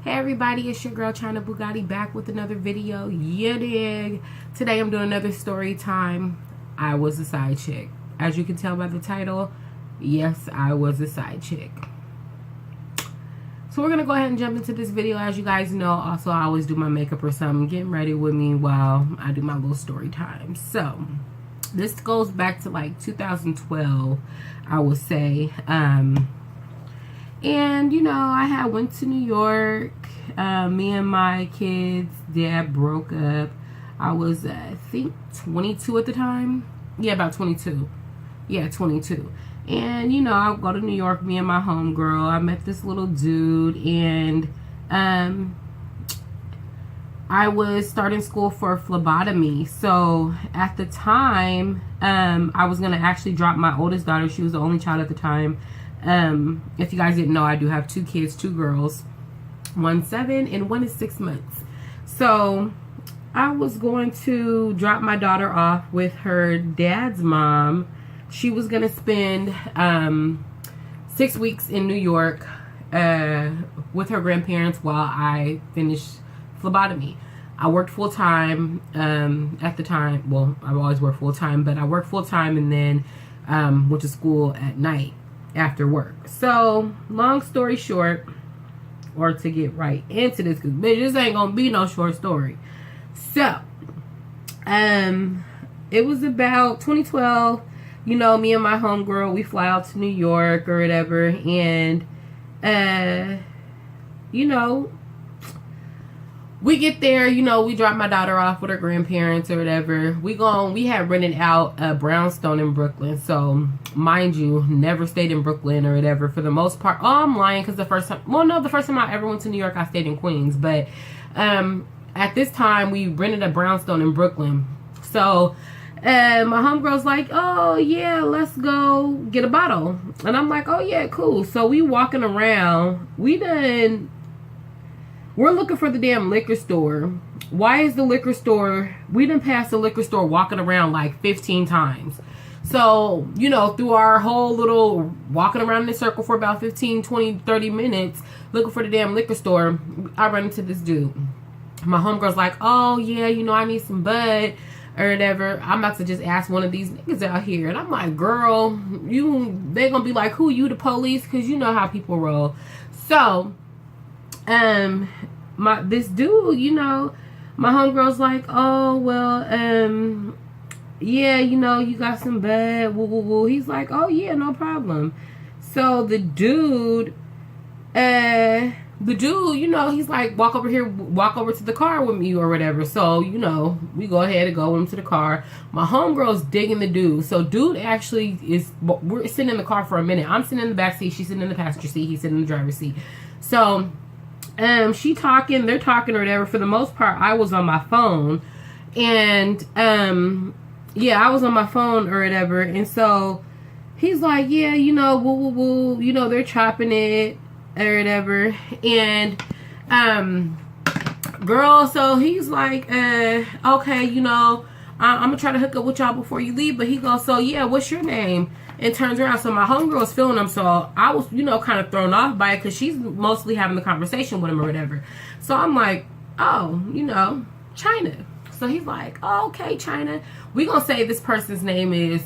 Hey everybody, it's your girl China Bugatti back with another video. Yeah, dig. Today I'm doing another story time. I was a side chick. As you can tell by the title, yes, I was a side chick. So we're gonna go ahead and jump into this video. As you guys know, also I always do my makeup or something, getting ready with me while I do my little story time. So this goes back to like 2012, I would say. And you know, I went to New York. Me and my kids' dad broke up. I was I think 22 at the time. Yeah, about 22. Yeah, 22. And you know, I go to New York, me and my homegirl. I met this little dude, and I was starting school for phlebotomy. So at the time, I was gonna actually drop my oldest daughter. She was the only child at the time. If you guys didn't know, I do have two kids, two girls. One's 7 and one is 6 months. So I was going to drop my daughter off with her dad's mom. She was going to spend 6 weeks in New York with her grandparents while I finished phlebotomy. I worked full-time at the time. Well, I've always worked full-time, but I worked full-time and then went to school at night after work. So long story short, or to get right into this, because bitch, this ain't gonna be no short story. So it was about 2012. You know, me and my homegirl, we fly out to New York or whatever, and you know, we get there, you know, we drop my daughter off with her grandparents or whatever. We had rented out a brownstone in Brooklyn. So, mind you, never stayed in Brooklyn or whatever for the most part. Oh, I'm lying, because the first time I ever went to New York, I stayed in Queens. But at this time, we rented a brownstone in Brooklyn. So, my homegirl's like, oh, yeah, let's go get a bottle. And I'm like, oh, yeah, cool. So, we walking around. We're looking for the damn liquor store. Why is the liquor store? We done passed the liquor store walking around like 15 times. So, you know, through our whole little walking around in a circle for about 15, 20, 30 minutes looking for the damn liquor store, I run into this dude. My homegirl's like, oh, yeah, you know, I need some bud or whatever. I'm about to just ask one of these niggas out here. And I'm like, girl, they gonna be like, who, you the police? Because you know how people roll. So this dude, you know, my homegirl's like, oh, well, yeah, you know, you got some bud, woo, woo, woo. He's like, oh, yeah, no problem. So the dude, you know, he's like, walk over to the car with me or whatever. So, you know, we go ahead and go with him to the car. My homegirl's digging the dude. So dude actually we're sitting in the car for a minute. I'm sitting in the back seat. She's sitting in the passenger seat. He's sitting in the driver's seat. So they're talking or whatever. For the most part, I was on my phone. And, yeah, I was on my phone or whatever. And so he's like, yeah, you know, woo, woo, woo. You know, they're chopping it or whatever. And, girl, so he's like, okay, you know, I'm gonna try to hook up with y'all before you leave. But he goes, so, yeah, what's your name? And turns around, so my homegirl's feeling him, so I was, you know, kind of thrown off by it, because she's mostly having the conversation with him or whatever. So I'm like, oh, you know, China. So he's like, oh, okay, China. We gonna say this person's name is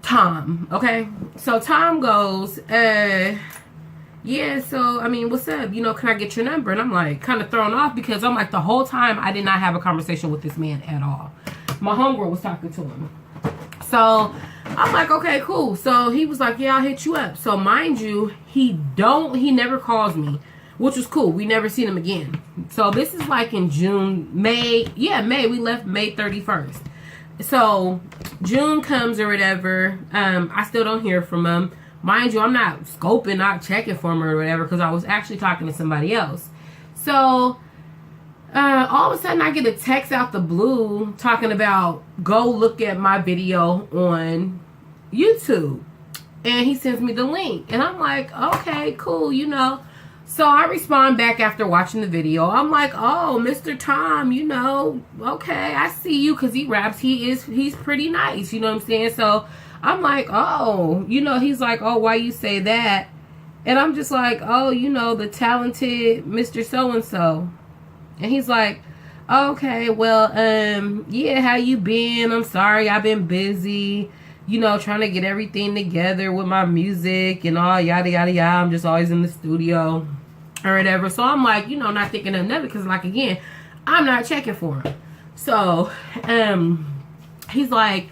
Tom, okay? So Tom goes, yeah, so, I mean, what's up? You know, can I get your number? And I'm like, kind of thrown off, because I'm like, the whole time I did not have a conversation with this man at all. My homegirl was talking to him. So I'm like, okay, cool. So he was like, yeah, I'll hit you up. So mind you, he never calls me, which was cool. We never seen him again. So this is like in May. We left May 31st. So June comes or whatever. I still don't hear from him. Mind you, I'm not scoping, not checking for him or whatever, because I was actually talking to somebody else. So all of a sudden I get a text out the blue talking about, go look at my video on YouTube. And he sends me the link. And I'm like, okay, cool, you know. So I respond back after watching the video. I'm like, oh, Mr. Tom, you know, okay, I see you, because he raps. He's pretty nice, you know what I'm saying? So I'm like, oh, you know, he's like, oh, why you say that? And I'm just like, oh, the talented Mr. So-and-so. And he's like, okay, well, yeah, how you been? I'm sorry, I've been busy, trying to get everything together with my music and all, yada, yada, yada. I'm just always in the studio or whatever. So I'm like, not thinking of nothing because, like, again, I'm not checking for him. So, he's like,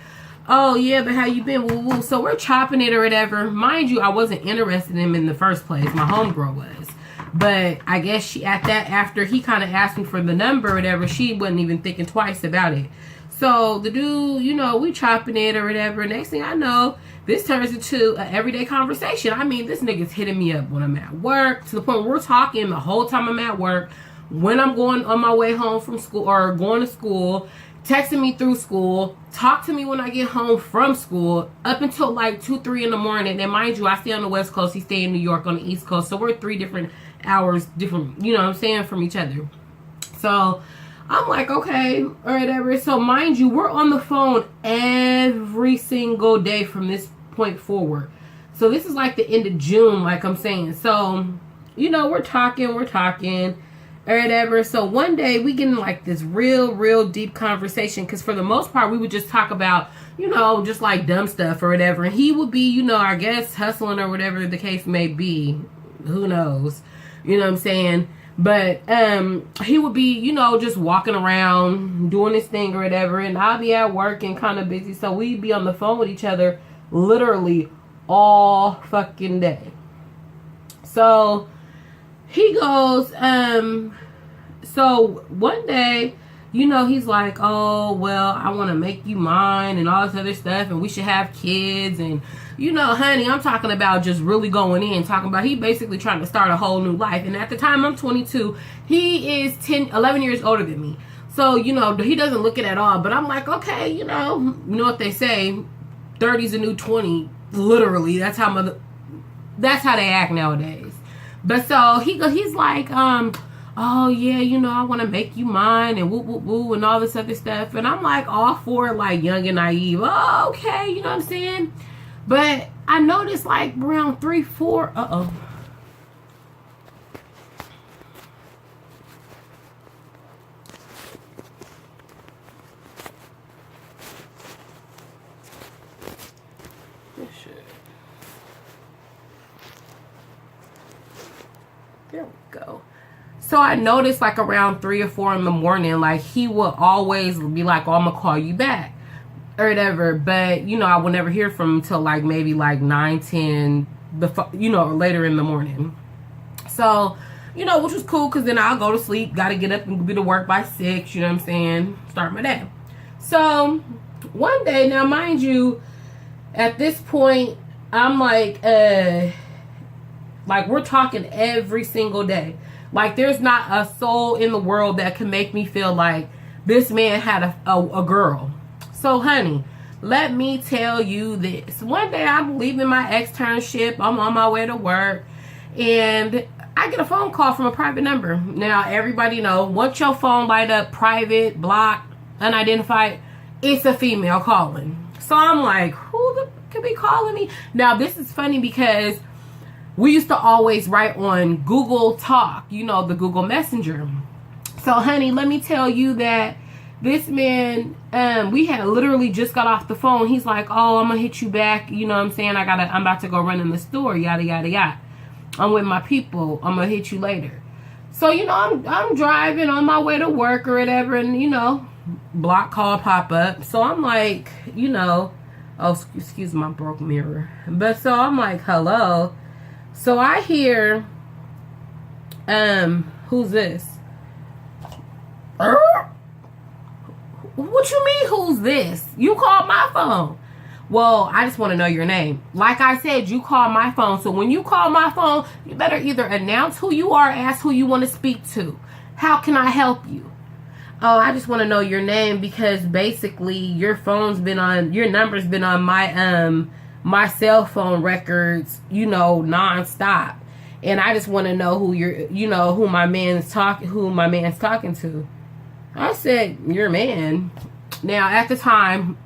oh, yeah, but how you been? Woo, woo. So we're chopping it or whatever. Mind you, I wasn't interested in him in the first place. My homegirl was. But I guess she, after he kind of asked me for the number or whatever, she wasn't even thinking twice about it. So the dude, we chopping it or whatever. Next thing I know, this turns into an everyday conversation. I mean, this nigga's hitting me up when I'm at work, to the point where we're talking the whole time I'm at work, when I'm going on my way home from school or going to school, texting me through school, talk to me when I get home from school, up until like 2, 3 in the morning. And mind you, I stay on the West Coast, he stay in New York on the East Coast. So we're 3 different hours different, from each other. So I'm like, okay, or whatever. So mind you, we're on the phone every single day from this point forward. So this is like the end of June, like I'm saying. So, we're talking, or whatever. So one day we get in like this real deep conversation, because for the most part we would just talk about, just like dumb stuff or whatever. And he would be, I guess hustling or whatever the case may be. Who knows? You know what I'm saying? But he would be, just walking around doing his thing or whatever, and I'll be at work and kind of busy. So we'd be on the phone with each other literally all fucking day. So he goes, so one day, he's like, oh, well, I want to make you mine and all this other stuff, and we should have kids. And, honey, I'm talking about just really going in, talking about he basically trying to start a whole new life. And at the time, I'm 22. He is 11 years older than me. So, he doesn't look it at all. But I'm like, okay, you know what they say, 30's a new 20. Literally, that's how they act nowadays. But so he's like, oh yeah, I want to make you mine and woo woo woo and all this other stuff. And I'm like all for like young and naive. Oh, okay, you know what I'm saying? But I noticed like around 3, 4. There we go. So I noticed like around 3 or 4 in the morning, like he would always be like, oh, I'm gonna call you back or whatever. But I would never hear from him until like maybe like 9, 10, later in the morning. So, which was cool, because then I'll go to sleep, gotta get up and be to work by 6, you know what I'm saying? Start my day. So one day, now mind you, at this point, I'm like we're talking every single day. Like there's not a soul in the world that can make me feel like this man had a girl. So honey, let me tell you this. One day I'm leaving my externship. I'm on my way to work, and I get a phone call from a private number. Now everybody know, once your phone light up private, blocked, unidentified, it's a female calling. So I'm like, who could be calling me? Now this is funny because we used to always write on Google Talk, the Google Messenger. So, honey, let me tell you that this man, we had literally just got off the phone. He's like, oh, I'm going to hit you back. You know what I'm saying? I'm about to go run in the store, yada, yada, yada. I'm with my people. I'm going to hit you later. So, I'm driving on my way to work or whatever, and, block call pop up. So, I'm like, oh, excuse my broke mirror. But so I'm like, hello. So I hear, who's this? What you mean, who's this? You called my phone. Well, I just want to know your name. Like I said, you called my phone. So when you call my phone, you better either announce who you are, ask who you want to speak to. How can I help you? Oh, I just want to know your name, because basically your number's been on my cell phone records, nonstop. And I just want to know who my man's talking to. I said, your man. Now, at the time,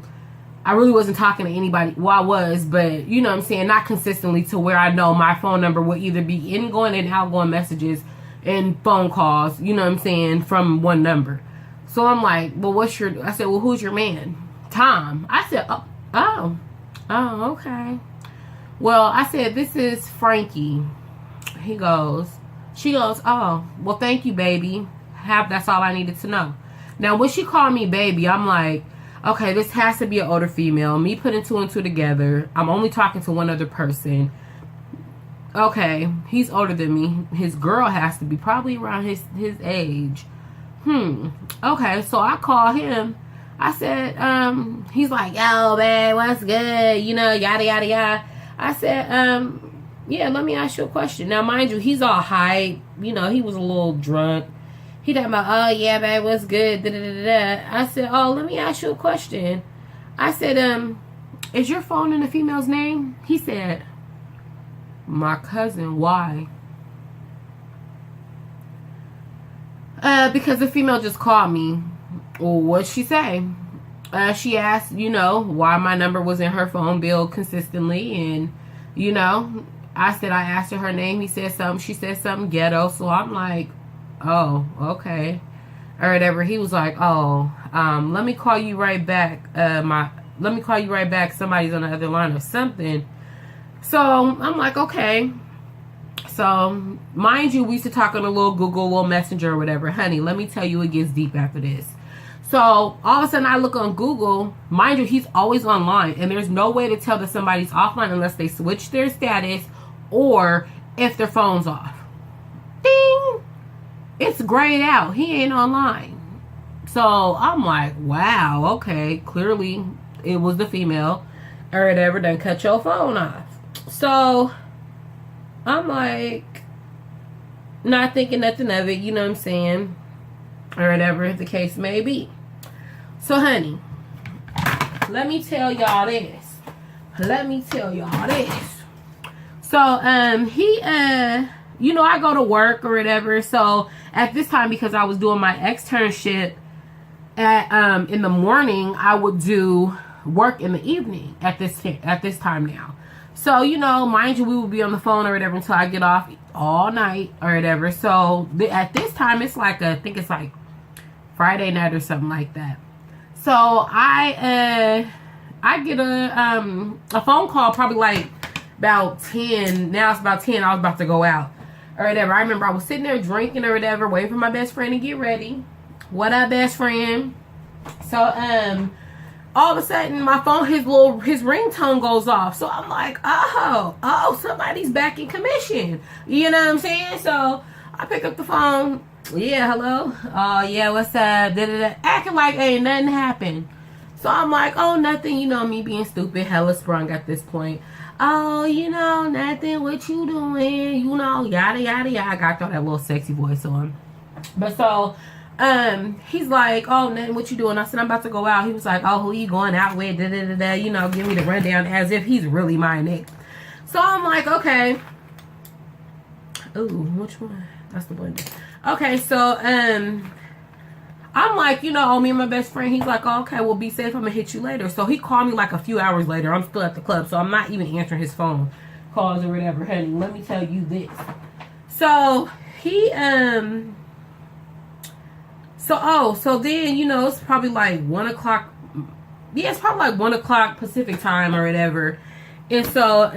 I really wasn't talking to anybody. Well, I was, but you know what I'm saying, not consistently to where I know my phone number would either be ingoing and outgoing messages and phone calls, you know what I'm saying, from one number. So I'm like, well, I said, well, who's your man? Tom. I said, oh, okay. Well, I said, this is Frankie. She goes, oh, well, thank you, baby. That's all I needed to know. Now, when she called me baby, I'm like, okay, this has to be an older female. Me putting two and two together. I'm only talking to one other person. Okay, he's older than me. His girl has to be probably around his age. Okay, so I call him. I said, he's like, yo, babe, what's good? You know, yada, yada, yada. I said, yeah, let me ask you a question. Now, mind you, he's all hype. You know, he was a little drunk. He talking about, oh, yeah, babe, what's good? Da, da, da, da. I said, oh, let me ask you a question. I said, is your phone in the female's name? He said, my cousin. Why? Because the female just called me. Well, what'd she say? She asked, you know, why my number was in her phone bill consistently. And, you know, I asked her name. He said something. She said something ghetto. So I'm like, oh, okay. Or whatever. He was like, oh, let me call you right back. Let me call you right back. Somebody's on the other line or something. So I'm like, okay. So, mind you, we used to talk on a little Google, little Messenger or whatever. Honey, let me tell you, it gets deep after this. So, all of a sudden, I look on Google. Mind you, he's always online. And there's no way to tell that somebody's offline unless they switch their status or if their phone's off. Ding! It's grayed out. He ain't online. So, I'm like, wow, okay. Clearly, it was the female or whatever done cut your phone off. So, I'm like, not thinking nothing of it, you know what I'm saying? Or whatever the case may be. So, honey, let me tell y'all this. So, he, you know, I go to work or whatever. So, at this time, because I was doing my externship in the morning, I would do work in the evening at this time now. So, you know, mind you, we would be on the phone or whatever until I get off all night or whatever. So, at this time, it's like I think it's like Friday night or something like that. So, I get a phone call probably like about 10. Now it's about 10. I was about to go out or whatever. I remember I was sitting there drinking or whatever, waiting for my best friend to get ready. What up, best friend? So, all of a sudden, my phone, his ringtone goes off. So I'm like, oh, somebody's back in commission. You know what I'm saying? So I pick up the phone. Yeah, hello. Oh, yeah, what's up? Da-da-da. Acting like ain't nothing happened. So I'm like, oh, nothing. You know, me being stupid, hella sprung at this point. Oh, you know, nothing. What you doing? You know, yada, yada, yada. I got to throw that little sexy voice on. But so, he's like, oh, nothing, what you doing? I said, I'm about to go out. He was like, oh, who you going out with? Da, da, da, da. You know, give me the rundown as if he's really my Nick. So I'm like, okay. Ooh, which one? That's the one. Okay, so, I'm like, you know, me and my best friend, he's like, oh, okay, well, be safe. I'm going to hit you later. So he called me like a few hours later. I'm still at the club, so I'm not even answering his phone calls or whatever. Honey, let me tell you this. So he, So then, you know, it's probably like 1 o'clock. Yeah, it's probably like 1 o'clock Pacific time or whatever. And so,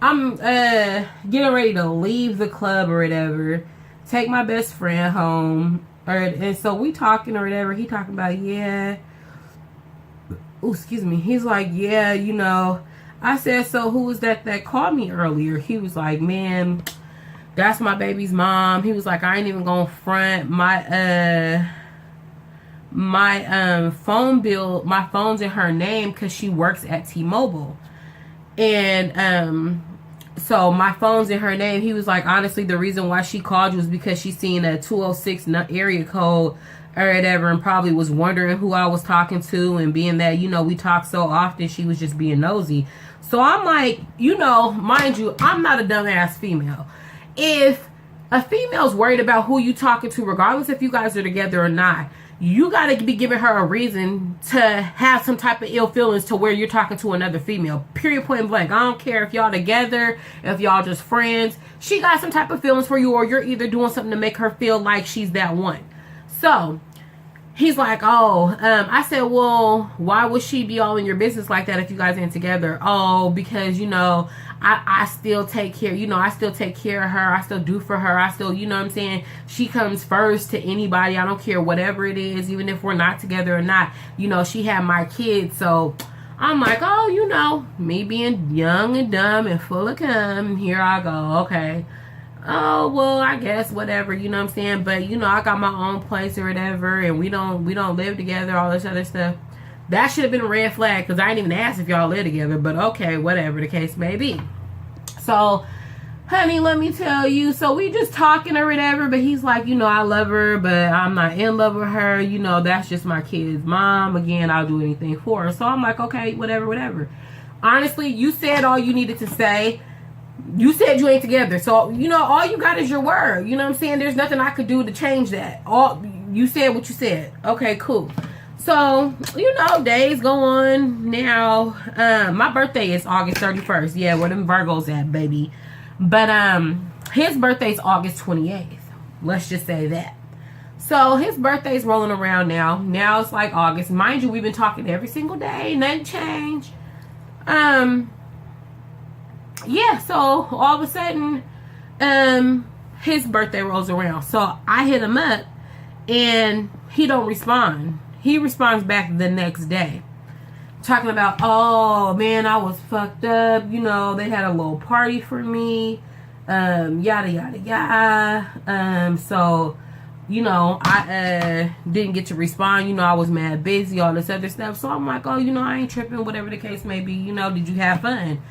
I'm getting ready to leave the club or whatever. Take my best friend home. And so we talking or whatever. He talking about, yeah. Oh, excuse me. He's like, yeah, you know. I said, so who was that called me earlier? He was like, man, that's my baby's mom. He was like, I ain't even gonna front my phone bill. My phone's in her name because she works at T-Mobile, and so my phone's in her name. He was like, honestly, the reason why she called you was because she seen a 206 area code or whatever, and probably was wondering who I was talking to, and being that, you know, we talk so often, she was just being nosy. So I'm like, you know, mind you, I'm not a dumbass female. If A female's worried about who you talking to, regardless if you guys are together or not. You got to be giving her a reason to have some type of ill feelings to where you're talking to another female. Period, point blank. I don't care if y'all together, if y'all just friends. She got some type of feelings for you, or you're either doing something to make her feel like she's that one. So he's like, oh, I said, well, why would she be all in your business like that if you guys ain't together? Oh, because, you know, I still take care, you know, I still take care of her. I still do for her. I still, you know what I'm saying? She comes first to anybody. I don't care whatever it is, even if we're not together or not. You know, she had my kids. So I'm like, oh, you know, me being young and dumb and full of cum. Here I go. Okay. Oh, well, I guess whatever, you know what I'm saying? But, you know, I got my own place or whatever, and we don't live together, all this other stuff. That should have been a red flag, because I didn't even ask if y'all live together. But okay, whatever the case may be. So, honey, let me tell you. So we just talking or whatever. But he's like, you know, I love her, but I'm not in love with her. You know, that's just my kid's mom. Again, I'll do anything for her. So I'm like, okay, whatever. Honestly, you said all you needed to say. You said you ain't together. So, you know, all you got is your word. You know what I'm saying? There's nothing I could do to change that. All you said what you said. Okay, cool. So, you know, days go on now. My birthday is August 31st. Yeah, where them Virgos at, baby. But his birthday's August 28th. Let's just say that. So his birthday's rolling around now. Now it's like August. Mind you, we've been talking every single day. Nothing changed. Yeah, so all of a sudden, his birthday rolls around. So I hit him up and he don't respond. He responds back the next day. Talking about, oh man, I was fucked up. You know, they had a little party for me. Yada, yada, yada. So, you know, I didn't get to respond. You know, I was mad busy, all this other stuff. So I'm like, oh, you know, I ain't tripping, whatever the case may be. You know, did you have fun?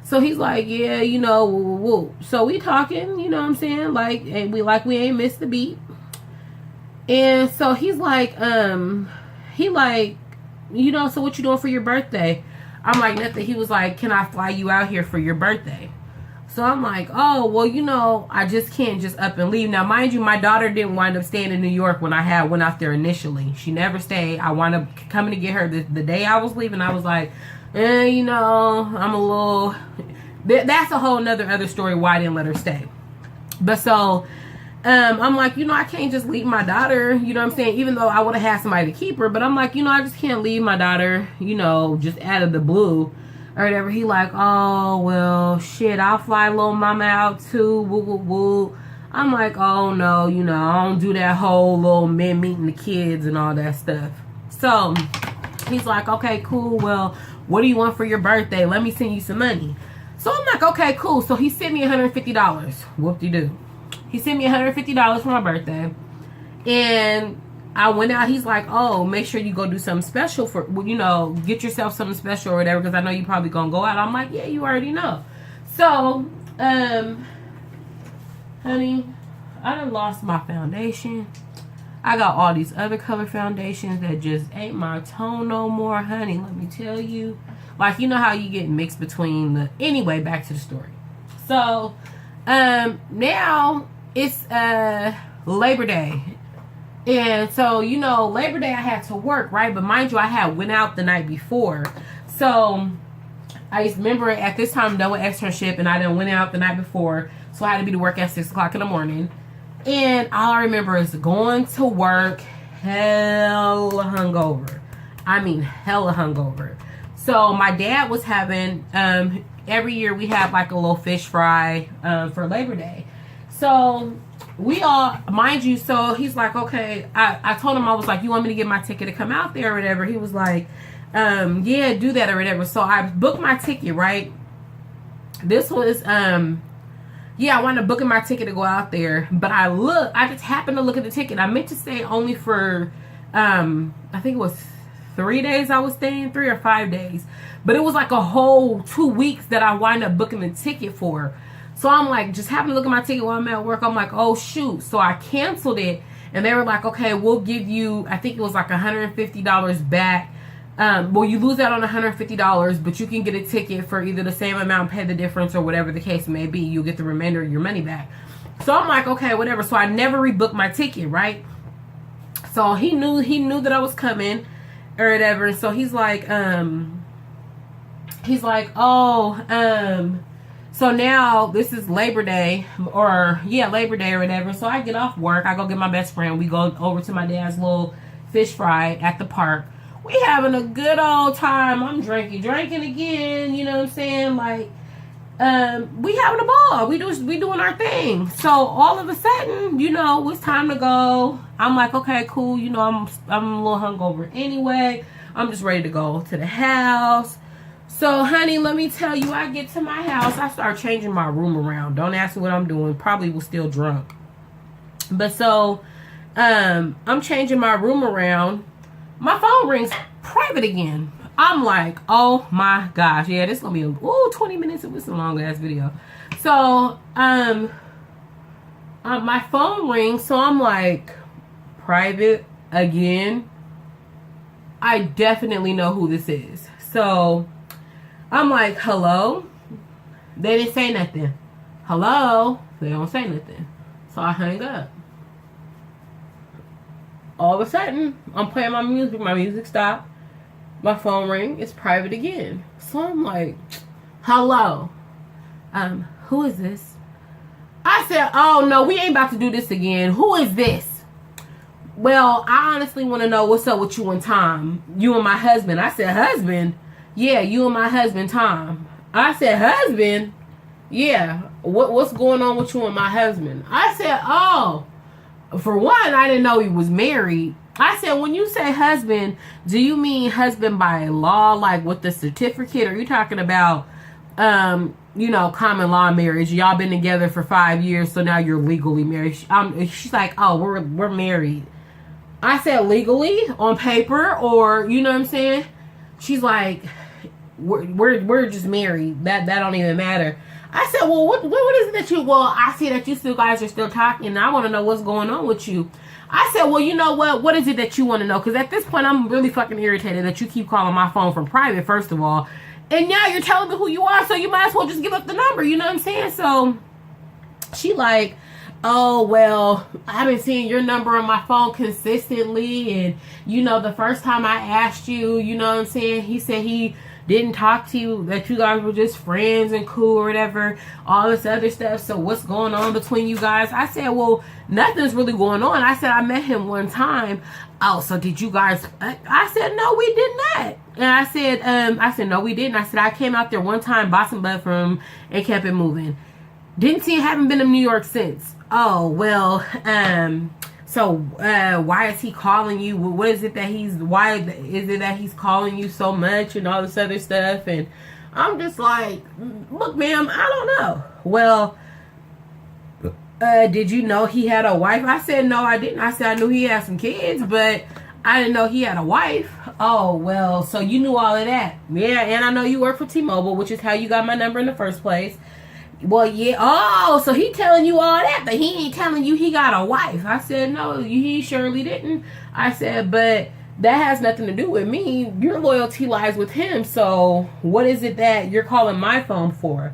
So he's like, yeah, you know, woo. So we talking, you know what I'm saying? Like, and we ain't missed the beat. And so he's like, he like, you know, so what you doing for your birthday? I'm like, nothing. He was like, can I fly you out here for your birthday? So I'm like, oh, well, you know, I just can't just up and leave. Now, mind you, my daughter didn't wind up staying in New York when I went out there initially. She never stayed. I wound up coming to get her the day I was leaving. I was like, you know, I'm a little... That's a whole other story why I didn't let her stay. But so... I'm like, you know, I can't just leave my daughter, you know what I'm saying? Even though I would have had somebody to keep her. But I'm like, you know, I just can't leave my daughter, you know, just out of the blue or whatever. He like, oh, well, shit, I'll fly little mama out too. Woo, woo, woo. I'm like, oh, no, you know, I don't do that whole little men meeting the kids and all that stuff. So he's like, okay, cool. Well, what do you want for your birthday? Let me send you some money. So I'm like, okay, cool. So he sent me $150. Whoop-de-doo. He sent me $150 for my birthday. And I went out. He's like, oh, make sure you go do something special for, you know, get yourself something special or whatever, because I know you probably going to go out. I'm like, yeah, you already know. So, honey, I done lost my foundation. I got all these other color foundations that just ain't my tone no more, honey. Let me tell you. Like, you know how you get mixed between the... Anyway, back to the story. So, now... It's Labor Day. And so, you know, Labor Day I had to work, right? But mind you, I had went out the night before. So I just remember at this time I'm done with externship and I done went out the night before. So I had to be to work at 6 o'clock in the morning. And all I remember is going to work hella hungover. I mean hella hungover. So my dad was having every year we have like a little fish fry for Labor Day. So we all, mind you, so he's like, okay, I told him, I was like, you want me to get my ticket to come out there or whatever? He was like, yeah, do that or whatever. So I booked my ticket, right? This was, yeah, I wanted to book my ticket to go out there, but I just happened to look at the ticket. I meant to stay only for, I think it was 3 days I was staying, 3 or 5 days. But it was like a whole 2 weeks that I wound up booking the ticket for. So I'm like, just happened to look at my ticket while I'm at work. I'm like, oh, shoot. So I canceled it. And they were like, okay, we'll give you, I think it was like $150 back. Well, you lose out on $150, but you can get a ticket for either the same amount, pay the difference, or whatever the case may be. You'll get the remainder of your money back. So I'm like, okay, whatever. So I never rebooked my ticket, right? So he knew that I was coming or whatever. And so he's like, oh, so now this is Labor Day or whatever. So I get off work. I go get my best friend. We go over to my dad's little fish fry at the park. We having a good old time. I'm drinking again. You know what I'm saying? Like, we having a ball. We doing our thing. So all of a sudden, you know, it's time to go. I'm like, okay, cool. You know, I'm a little hungover anyway. I'm just ready to go to the house. So, honey, let me tell you, I get to my house. I start changing my room around. Don't ask me what I'm doing. Probably was still drunk. But so, I'm changing my room around. My phone rings private again. I'm like, oh my gosh. Yeah, this is going to be 20 minutes. It was a long ass video. So, my phone rings. So I'm like, private again. I definitely know who this is. So I'm like, hello? They didn't say nothing. Hello? They don't say nothing. So I hang up. All of a sudden, I'm playing my music. My music stopped. My phone ring. It's private again. So I'm like, hello? Who is this? I said, oh no, we ain't about to do this again. Who is this? Well, I honestly want to know what's up with you and Tom. You and my husband. I said, husband? Yeah, you and my husband, Tom. I said, husband? Yeah. What's going on with you and my husband? I said, oh, for one, I didn't know he was married. I said, when you say husband, do you mean husband by law, like with the certificate? Or are you talking about, you know, common law marriage? Y'all been together for 5 years, so now you're legally married. She's like, oh, we're married. I said, legally on paper, or you know what I'm saying? She's like, we're just married. That don't even matter. I said, well, what is it that you? Well, I see that you still guys are still talking. And I want to know what's going on with you. I said, well, you know what? What is it that you want to know? Because at this point, I'm really fucking irritated that you keep calling my phone from private, first of all, and now you're telling me who you are. So you might as well just give up the number. You know what I'm saying? So she like, oh, well, I've been seeing your number on my phone consistently. And, you know, the first time I asked you, you know what I'm saying? He said he didn't talk to you, that you guys were just friends and cool or whatever, all this other stuff. So what's going on between you guys? I said, well, nothing's really going on. I said, I met him one time. Oh, so did you guys? I said, no, we did not. And I said, no, we didn't. I said, I came out there one time, bought some bud from him, and kept it moving. Didn't see him, haven't been in New York since. Oh, well, so why is he calling you? Why is it that he's calling you so much and all this other stuff? And I'm just like, look, ma'am, I don't know. Well, did you know he had a wife? I said, no, I didn't. I said, I knew he had some kids, but I didn't know he had a wife. Oh, well, so you knew all of that. Yeah, and I know you work for T-Mobile, which is how you got my number in the first place. Well, yeah. Oh, so he telling you all that, but he ain't telling you he got a wife. I said, no, he surely didn't. I said, but that has nothing to do with me. Your loyalty lies with him. So what is it that you're calling my phone for?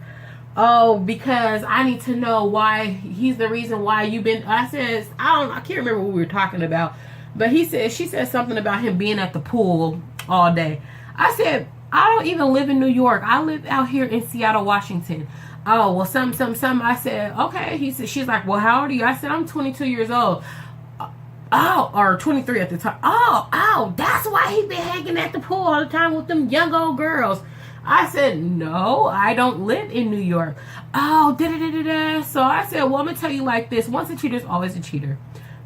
Oh, because I need to know why he's the reason why you've been. I said, I can't remember what we were talking about, but she said something about him being at the pool all day. I said, I don't even live in New York. I live out here in Seattle, Washington. Oh, well, some. I said, okay. She's like, well, how old are you? I said, I'm 22 years old. Oh, or 23 at the time. Oh, that's why he been hanging at the pool all the time with them young old girls. I said, no, I don't live in New York. Oh, da-da-da-da-da. So I said, well, I'm going to tell you like this. Once a cheater is always a cheater.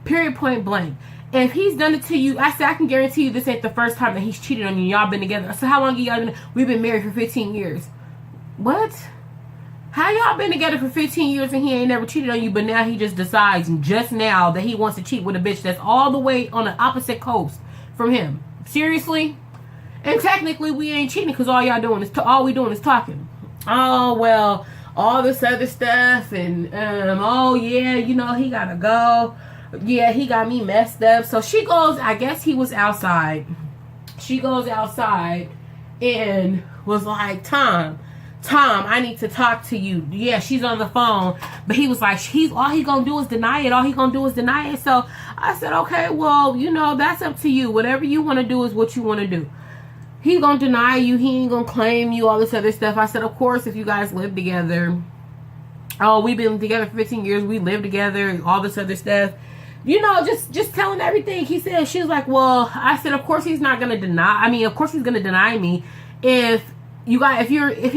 Period, point blank. If he's done it to you, I said, I can guarantee you this ain't the first time that he's cheated on you. Y'all been together. So how long y'all been? We've been married for 15 years. What? How y'all been together for 15 years and he ain't never cheated on you, but now he just decides just now that he wants to cheat with a bitch that's all the way on the opposite coast from him? Seriously? And technically we ain't cheating because all we doing is talking. Oh, well, all this other stuff and oh yeah, you know, he gotta go. Yeah, he got me messed up. So she goes, I guess he was outside. She goes outside and was like, Tom, Tom, I need to talk to you. Yeah, she's on the phone. But he was like, all he gonna do is deny it. All he gonna do is deny it. So I said, okay, well, you know, that's up to you. Whatever you want to do is what you want to do. He gonna deny you. He ain't gonna claim you, all this other stuff. I said, of course, if you guys live together. Oh, we've been together for 15 years. We live together, all this other stuff. You know, just telling everything. He said, she was like, well, I said, of course he's not gonna deny. I mean, of course he's gonna deny me if he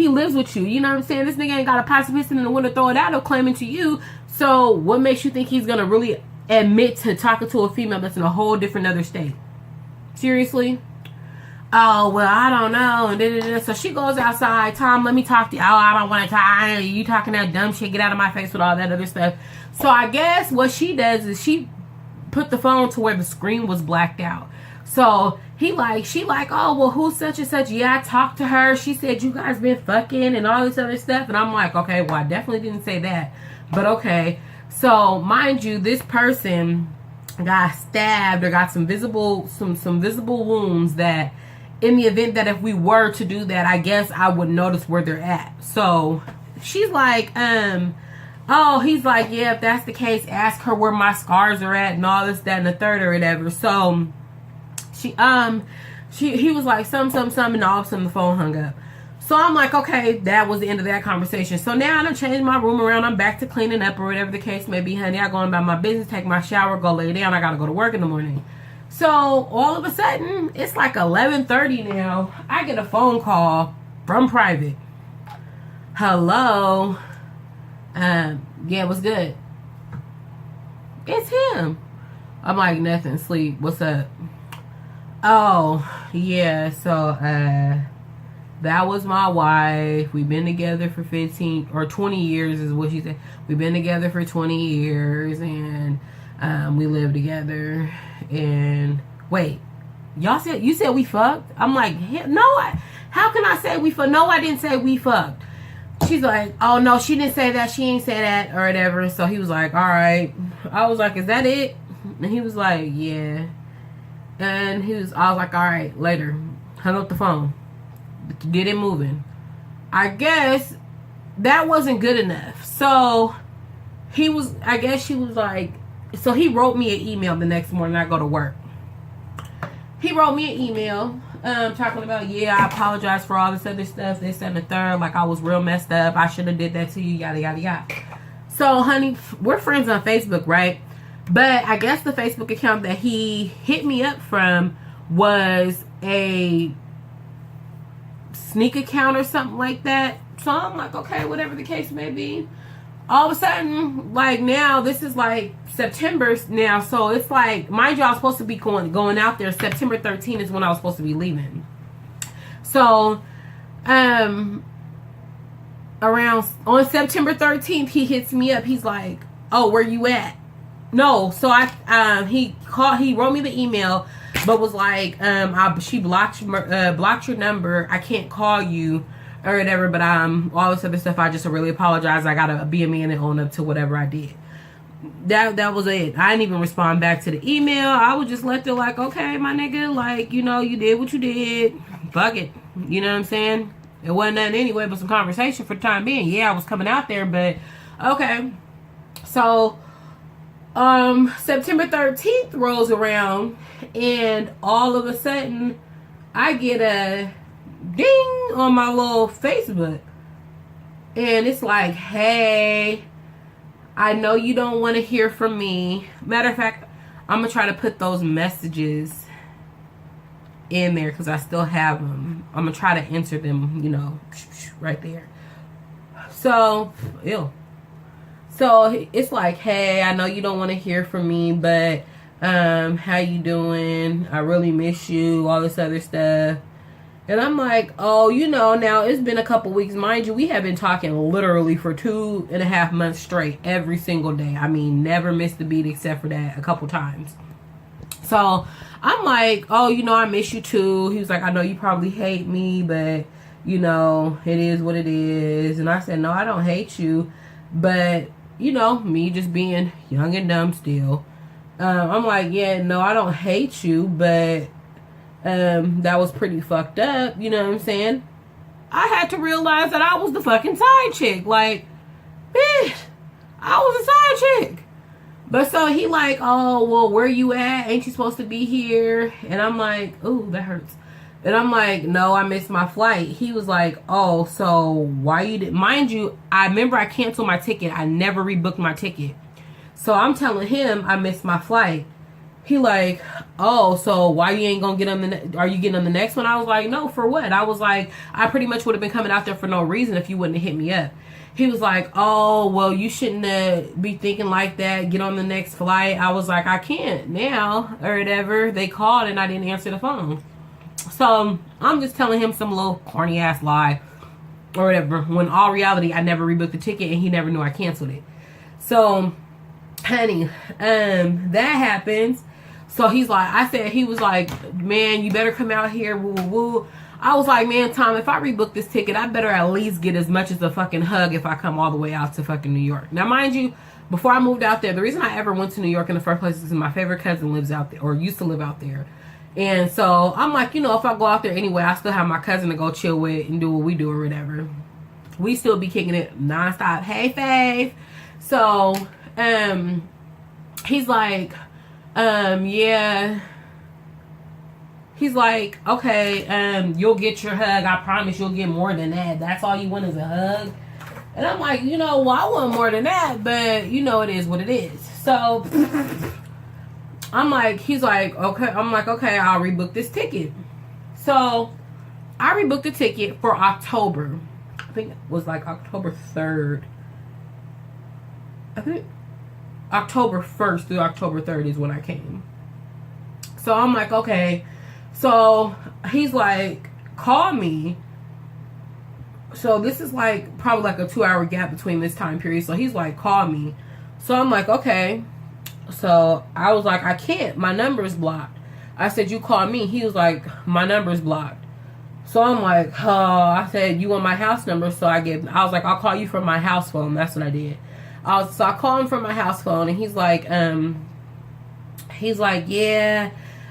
lives with you. You know what I'm saying? This nigga ain't got a pot to piss in the window, throw it out, or claiming to you. So what makes you think he's gonna really admit to talking to a female that's in a whole different other state? Seriously? Oh, well, I don't know. And so she goes outside. Tom, let me talk to you. Oh, I don't want to talk. You talking that dumb shit. Get out of my face with all that other stuff. So I guess what she does is she put the phone to where the screen was blacked out. So she like, oh, well, who's such and such? Yeah, I talked to her. She said you guys been fucking and all this other stuff. And I'm like, okay, well, I definitely didn't say that. But okay. So mind you, this person got stabbed or got some visible wounds that, in the event that if we were to do that, I guess I would notice where they're at. So she's like, oh, he's like, yeah, if that's the case, ask her where my scars are at and all this, that, and the third or whatever. So he was like, some, and all of a sudden the phone hung up. So I'm like, okay, that was the end of that conversation. So now I done changed my room around. I'm back to cleaning up or whatever the case may be, honey. I go about my business, take my shower, go lay down. I got to go to work in the morning. So all of a sudden, it's like 11:30 now. I get a phone call from private. Hello. Yeah, what's good? It's him. I'm like, nothing, sleep. What's up? Oh, yeah, so that was my wife. We've been together for 15 or 20 years is what she said. We've been together for 20 years and we live together. And wait, you said we fucked? I'm like, no, how can I say we fucked? No, I didn't say we fucked. She's like, oh no, she didn't say that. She ain't say that or whatever. So he was like, all right. I was like, is that it? And he was like, yeah. And I was like, all right, later. Hung up the phone. Get it moving. I guess that wasn't good enough. So she was like, so he wrote me an email the next morning. I go to work. He wrote me an email talking about, yeah, I apologize for all this other stuff, this and the third. Like, I was real messed up. I should have did that to you, yada, yada, yada. So, honey, we're friends on Facebook, right? But I guess the Facebook account that he hit me up from was a sneak account or something like that. So I'm like, okay, whatever the case may be. All of a sudden, like now, this is like September now. So it's like, mind you, I was supposed to be going out there. September 13th is when I was supposed to be leaving. So, on September 13th, he hits me up. He's like, oh, where you at? No. So he wrote me the email, but was like, she blocked your number. I can't call you or whatever, but all this other stuff, I just really apologize. I gotta be a man and own up to whatever I did. That was it. I didn't even respond back to the email. I would just let it like, okay, my nigga, like, you know, you did what you did. Fuck it. You know what I'm saying? It wasn't nothing anyway but some conversation for the time being. Yeah, I was coming out there, but okay. So September 13th rolls around and all of a sudden I get a ding on my little Facebook, and it's like, hey, I know you don't want to hear from me. Matter of fact, I'm gonna try to put those messages in there because I still have them. I'm gonna try to enter them, you know, right there. So it's like, hey, I know you don't want to hear from me, but how you doing? I really miss you, all this other stuff. And I'm like, oh, you know, now it's been a couple weeks. Mind you, we have been talking literally for 2.5 months straight, every single day. I mean, never missed a beat except for that a couple times. So I'm like, oh, you know, I miss you too. He was like, I know you probably hate me, but, you know, it is what it is. And I said, no, I don't hate you. But, you know, me just being young and dumb still. I'm like, yeah, no, I don't hate you, but that was pretty fucked up, you know what I'm saying? I had to realize that I was the fucking side chick. Like, bitch, I was a side chick. But so he like, oh, well, where you at? Ain't you supposed to be here? And I'm like, ooh, that hurts. And I'm like, no, I missed my flight. He was like, oh, so why you didn't? Mind you, I remember I canceled my ticket. I never rebooked my ticket. So I'm telling him I missed my flight. He like, oh, so why you ain't gonna get on are you getting on the next one? I was like, no, for what? I was like, I pretty much would have been coming out there for no reason if you wouldn't have hit me up. He was like, oh, well, you shouldn't be thinking like that. Get on the next flight. I was like, I can't now or whatever. They called and I didn't answer the phone. So I'm just telling him some little corny ass lie or whatever. When all reality, I never rebooked the ticket and he never knew I canceled it. So, honey, that happens. So he was like, man, you better come out here, woo, woo, woo. I was like, man, Tom, if I rebook this ticket, I better at least get as much as a fucking hug if I come all the way out to fucking New York. Now, mind you, before I moved out there, the reason I ever went to New York in the first place is my favorite cousin lives out there, or used to live out there. And so I'm like, you know, if I go out there anyway, I still have my cousin to go chill with and do what we do or whatever. We still be kicking it nonstop. Hey, Faith. So, he's like, yeah. He's like, okay, you'll get your hug. I promise you'll get more than that. That's all you want is a hug. And I'm like, you know, well, I want more than that, but you know, it is what it is. So I'm like, he's like, okay. I'm like, okay, I'll rebook this ticket. So I rebooked the ticket for October. I think it was like October 3rd. I think October 1st through October 3rd is when I came. So I'm like, okay. So he's like, call me. So this is like probably like a 2-hour gap between this time period. So he's like, call me. So I'm like, okay. So I was like, I can't. My number is blocked. I said, you call me. He was like, my number is blocked. So I'm like, oh, I said, you want my house number? So I was like, I'll call you from my house phone. That's what I did. So I called him from my house phone, and he's like, yeah,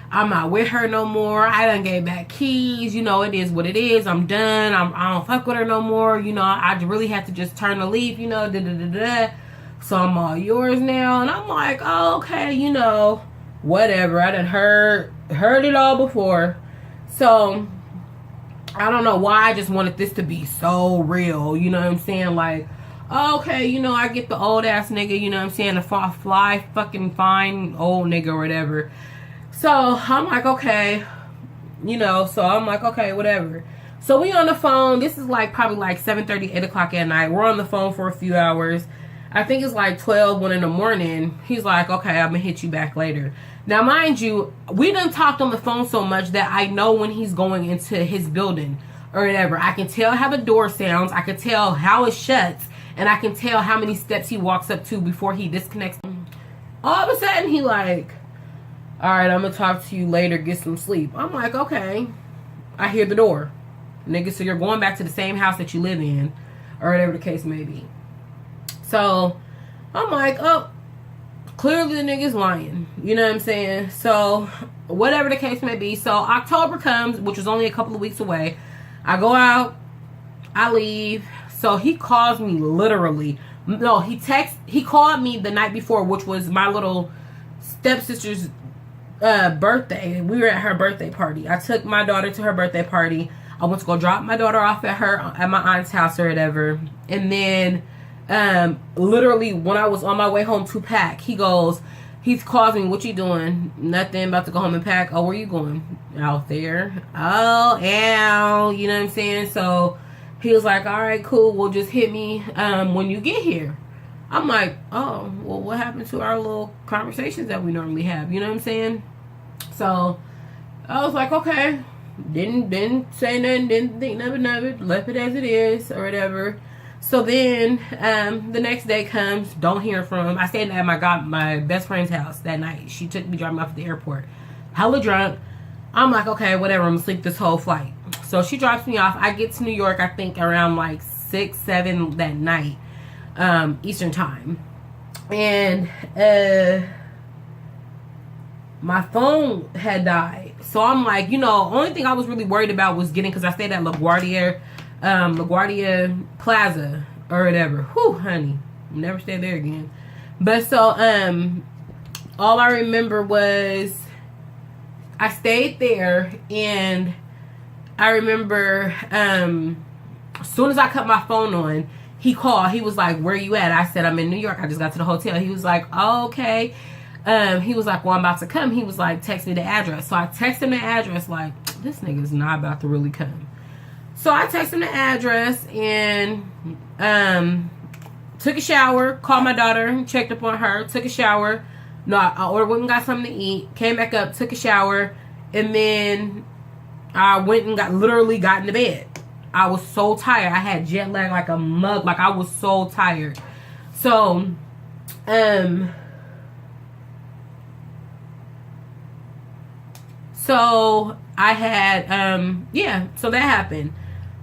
I'm not with her no more. I done gave back keys. You know, it is what it is. I'm done. I don't fuck with her no more. You know, I really had to just turn the leaf, you know, So I'm all yours now. And I'm like, oh, okay, you know, whatever. I done heard it all before. So I don't know why I just wanted this to be so real. You know what I'm saying? Like, okay, you know, I get the old ass nigga, you know what I'm saying? The fly fucking fine old nigga or whatever. So I'm like, okay, you know, so I'm like, okay, whatever. So we on the phone. This is like probably like 7:30, 8 o'clock at night. We're on the phone for a few hours. I think it's like 12, 1 in the morning. He's like, okay, I'm gonna hit you back later. Now, mind you, we done talked on the phone so much that I know when he's going into his building or whatever. I can tell how the door sounds. I can tell how it shuts. And I can tell how many steps he walks up to before he disconnects. All of a sudden, he like, all right, I'm going to talk to you later. Get some sleep. I'm like, okay. I hear the door. Nigga, so you're going back to the same house that you live in. Or whatever the case may be. So, I'm like, oh, clearly the nigga's lying. You know what I'm saying? So, whatever the case may be. So, October comes, which was only a couple of weeks away. I go out. I leave. So he calls me literally. No, he called me the night before, which was my little stepsister's birthday. We were at her birthday party. I took my daughter to her birthday party. I went to go drop my daughter off at my aunt's house or whatever. And then literally when I was on my way home to pack, he calls me, what you doing? Nothing, about to go home and pack. Oh, where you going? Out there. Oh, ow. You know what I'm saying? So he was like, all right, cool. Well, just hit me when you get here. I'm like, oh, well, what happened to our little conversations that we normally have? You know what I'm saying? So I was like, okay. Didn't say nothing. Didn't think nothing of it. Left it as it is or whatever. So then the next day comes. Don't hear from him. I stayed at my best friend's house that night. She took me, dropped me off at the airport. Hella drunk. I'm like, okay, whatever. I'm going to sleep this whole flight. So she drops me off. I get to New York, I think, around like 6, 7 that night, Eastern time. And my phone had died. So I'm like, you know, only thing I was really worried about was getting, because I stayed at LaGuardia LaGuardia Plaza or whatever. Whew, honey, never stay there again. But so all I remember was I stayed there, and I remember as soon as I cut my phone on, he called. He was like, "Where you at?" I said, "I'm in New York. I just got to the hotel." He was like, "Oh, okay." He was like, "Well, I'm about to come." He was like, "Text me the address." So I texted him the address, like, this nigga's not about to really come. So I texted him the address and took a shower, called my daughter, checked up on her, took a shower. No, I went and got something to eat, came back up, took a shower, and then I went and literally got into bed. I was so tired. I had jet lag like a mug. Like, I was so tired. So, so I had, yeah, so that happened.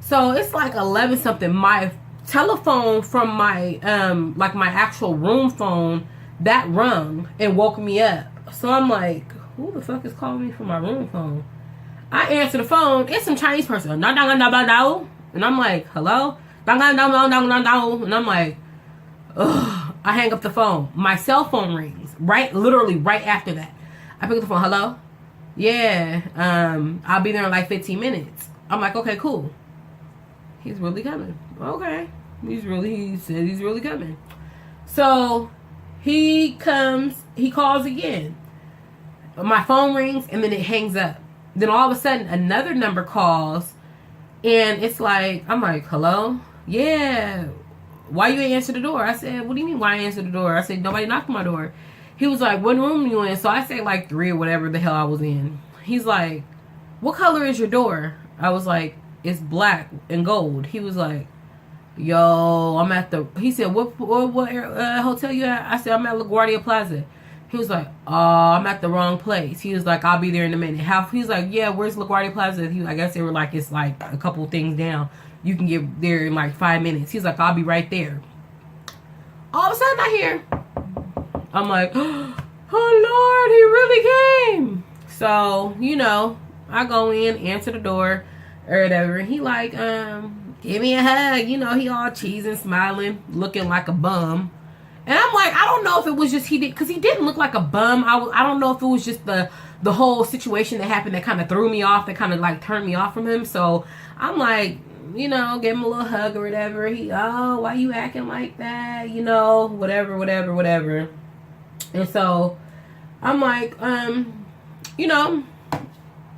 So it's like 11 something. My telephone from my, like my actual room phone, that rung and woke me up. So I'm like, who the fuck is calling me from my room phone? I answer the phone. It's some Chinese person. And I'm like, hello? And I'm like, ugh. I hang up the phone. My cell phone rings. Literally right after that. I pick up the phone. Hello? Yeah. I'll be there in like 15 minutes. I'm like, okay, cool. He's really coming. Okay. He said he's really coming. So he comes, he calls again. My phone rings and then it hangs up. Then all of a sudden another number calls, and it's like, I'm like, hello? Yeah. Why you ain't answer the door? I said, what do you mean why I answer the door? I said, nobody knocked on my door. He was like, what room you in? So I said like 3 or whatever the hell I was in. He's like, what color is your door? I was like, it's black and gold. He was like, yo, I'm at the, he said, what hotel you at? I said, I'm at LaGuardia Plaza. He was like, oh, I'm at the wrong place. He was like, I'll be there in a minute. He's like, yeah, where's LaGuardia Plaza? I guess they were like, it's like a couple things down. You can get there in like 5 minutes. He's like, I'll be right there. All of a sudden I hear, I'm like, oh Lord, he really came. So, you know, I go in, answer the door or whatever. And he like, give me a hug. You know, he all cheesing, smiling, looking like a bum. And I'm like, I don't know if it was just because he didn't look like a bum. I don't know if it was just the whole situation that happened that kind of threw me off, that kind of like turned me off from him. So I'm like, you know, give him a little hug or whatever. He, oh, why you acting like that? You know, whatever. And so I'm like, you know,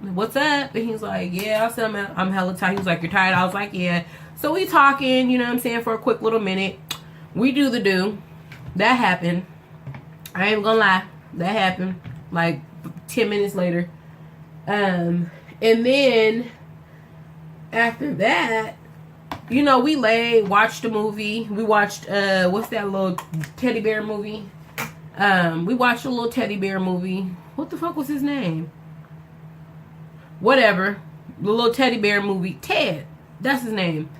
what's up? And he's like, yeah. I said, I'm hella tired. He was like, you're tired? I was like, yeah. So we talking, you know what I'm saying, for a quick little minute. We do the do. That happened. I ain't gonna lie. That happened like 10 minutes later. And then after that, you know, we watched a movie. We watched, what's that little teddy bear movie? We watched a little teddy bear movie. What the fuck was his name? Whatever. The little teddy bear movie. Ted. That's his name.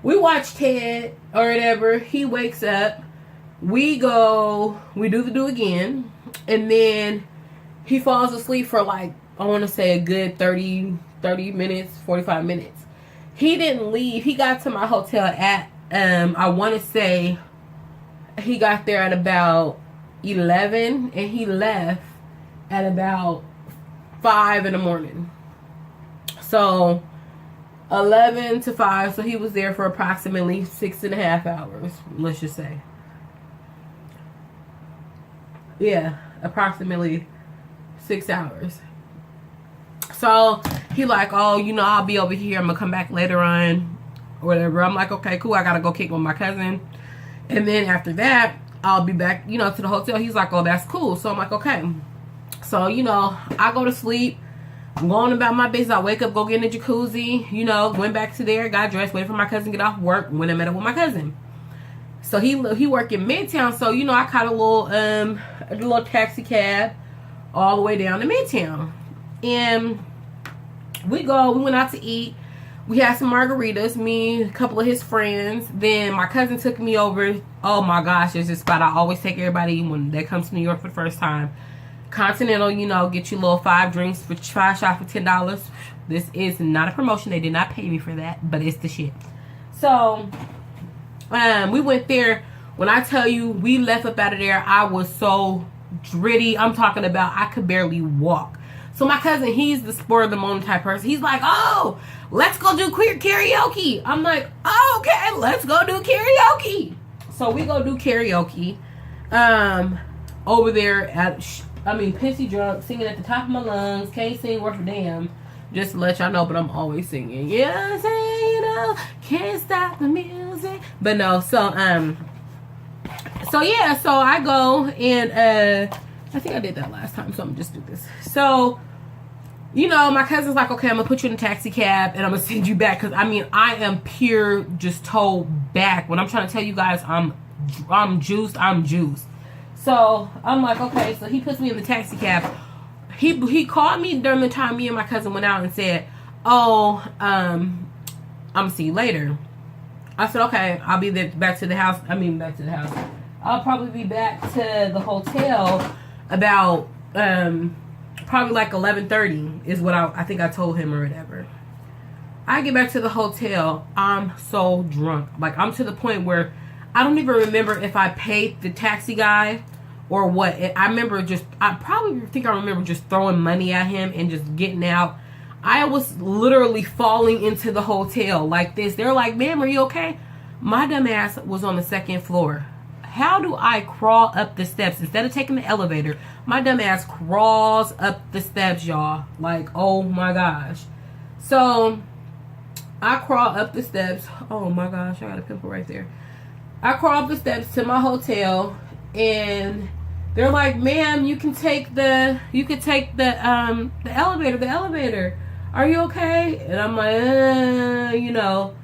We watched Ted or whatever. He wakes up. We do the do again. And then he falls asleep for like, I want to say a good 30 minutes, 45 minutes. He didn't leave. He got to my hotel at, I want to say he got there at about 11 and he left at about 5 in the morning. So 11 to 5. So he was there for approximately 6.5 hours, let's just say. Yeah, approximately 6 hours. So he like, oh, you know, I'll be over here. I'm gonna come back later on or whatever. I'm like, okay, cool. I gotta go kick with my cousin. And then after that, I'll be back, you know, to the hotel. He's like, oh, that's cool. So I'm like, okay. So, you know, I go to sleep. I'm going about my business. I wake up, go get in the jacuzzi, you know, went back to there, got dressed, waited for my cousin to get off work, went and met up with my cousin. So he worked in Midtown. So, you know, I caught a little taxi cab all the way down to Midtown. And we went out to eat. We had some margaritas, me, a couple of his friends. Then my cousin took me over. Oh my gosh, there's this spot I always take everybody when they come to New York for the first time. Continental, you know, get you a little 5 drinks for 5 shots for $10. This is not a promotion. They did not pay me for that, but it's the shit. So, we went there. When I tell you, we left up out of there, I was so gritty. I'm talking about I could barely walk. So my cousin, he's the spur of the moment type person. He's like, oh, let's go do queer karaoke. I'm like, oh, okay, let's go do karaoke. So we go do karaoke. Over there at, pissy drunk, singing at the top of my lungs. Can't sing worth a damn. Just to let y'all know, but I'm always singing. Yeah, I'm saying, you know, can't stop the music. But no, so yeah, so I go and I think I did that last time, so I'm gonna just do this. So, you know, my cousin's like, okay, I'm gonna put you in a taxi cab and I'm gonna send you back, because I am pure just towed back. When I'm trying to tell you guys I'm juiced. So I'm like, okay, so he puts me in the taxi cab. He called me during the time me and my cousin went out and said, oh, I'm gonna see you later. I said, okay, I'll be there back to the house. I'll probably be back to the hotel about probably like 11:30 is what I think I told him or whatever. I get back to the hotel. I'm so drunk. Like, I'm to the point where I don't even remember if I paid the taxi guy or what. I remember just throwing money at him and just getting out. I was literally falling into the hotel like this. They're like, ma'am, are you okay? My dumb ass was on the second floor. How do I crawl up the steps? Instead of taking the elevator, my dumb ass crawls up the steps, y'all. Like, oh my gosh. So I crawl up the steps. Oh my gosh, I got a pimple right there. I crawl up the steps to my hotel, and they're like, ma'am, you can take the elevator. Are you okay? And I'm like, you know,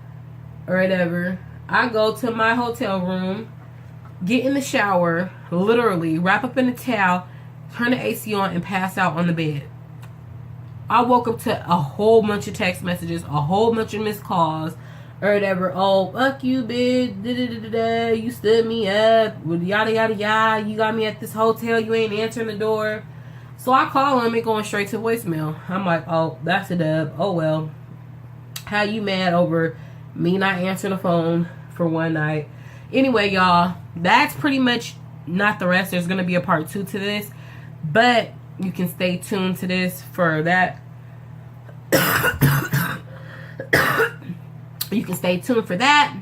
or whatever. I go to my hotel room, get in the shower, literally wrap up in a towel, turn the AC on, and pass out on the bed. I woke up to a whole bunch of text messages, a whole bunch of missed calls, or whatever. Oh, fuck you, bitch. You stood me up. Yada, yada, yada. You got me at this hotel. You ain't answering the door. So I call him and going straight to voicemail. I'm like, oh, that's a dub. Oh, well. How you mad over me not answering the phone for one night? Anyway, y'all, that's pretty much not the rest. There's going to be a part 2 to this. But you can stay tuned to this for that. You can stay tuned for that.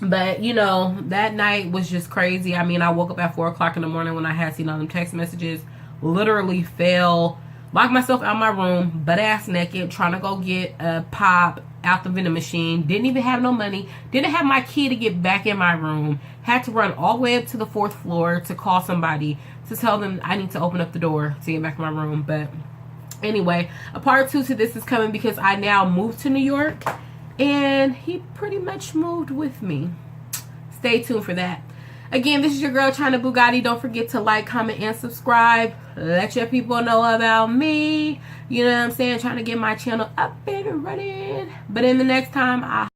But, you know, that night was just crazy. I mean, I woke up at 4 o'clock in the morning when I had seen all them text messages. Literally fell, locked myself out of my room, butt ass naked, trying to go get a pop out the vending machine. Didn't even have no money. Didn't have my key to get back in my room. Had to run all the way up to the 4th floor to call somebody to tell them I need to open up the door to get back in my room. But anyway, a part 2 to this is coming because I now moved to New York. And he pretty much moved with me. Stay tuned for that. Again, this is your girl, China Bugatti. Don't forget to like, comment, and subscribe. Let your people know about me. You know what I'm saying? Trying to get my channel up and running. But in the next time,